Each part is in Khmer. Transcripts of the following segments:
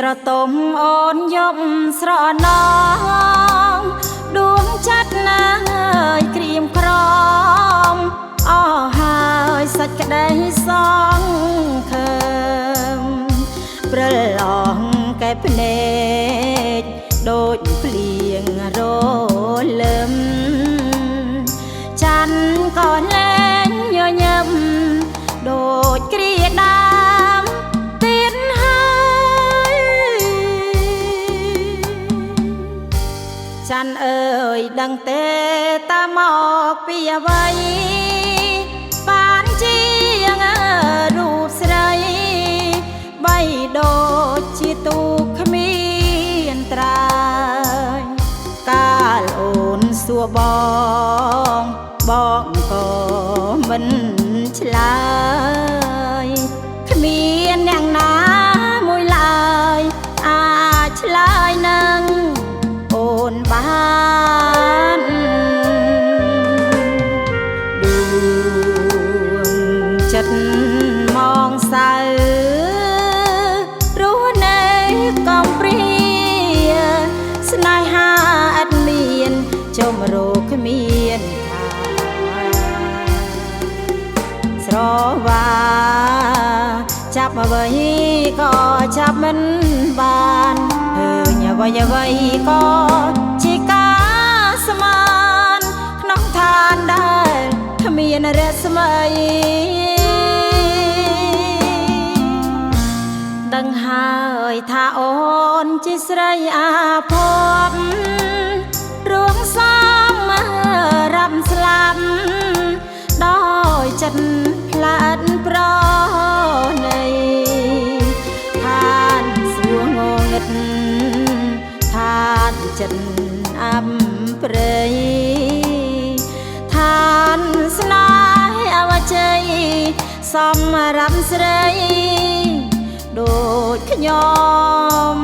ស្រទុំអូនយប់ស្រណងដួងចិត្តណាយក្រៀមក្រំអស់ហើយសាច់ក្តីសងខើមព្រិលអងកែភ្នែកដូចភ្លៀងរលឹមច័ន្ទក៏លែងញញឹមដូចគ្រាដើមទៀតហើយច័ន្ទអើយដឹងទេតាមកពីអ្វីបានជារូបស្រីបីដូចជាទូកគ្មានត្រើយកាលអូនសួរបងក៏មិនឆ្លើយគ្មានអ្នកណាមួយឡើយអាចឆ្លើយនឹងអូនបានដួងចិត្តមងសៅរស់នៅកំព្រាស្នេហាឥតមានចំរោគ្មានស្រវាចាប់អ្វីក៏ចាប់មិនបានឃើញអ្វីក៏ជាការស្មានក្នុងឋានដែលគ្មានរស្មីដឹងហើយថាអូនជាស្រីអាភ័ព្វរួងសំរំស្លាប់ដោយចិត្តផ្លាត់ប្រណីឋានសួងងងឹតឋានចិត្តអំព្រៃឋានស្នេហ៍អវជ័យសំរំស្រីដូចខ្ញុំ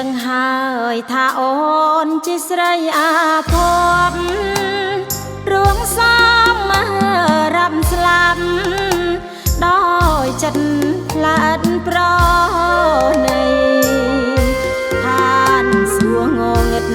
ដឹងហើយថាអូនជាស្រីអាភ័ព្វរួងសំរំស្លាប់ដោយចិត្តផ្លាត់ប្រណីឋានសួងងងឹត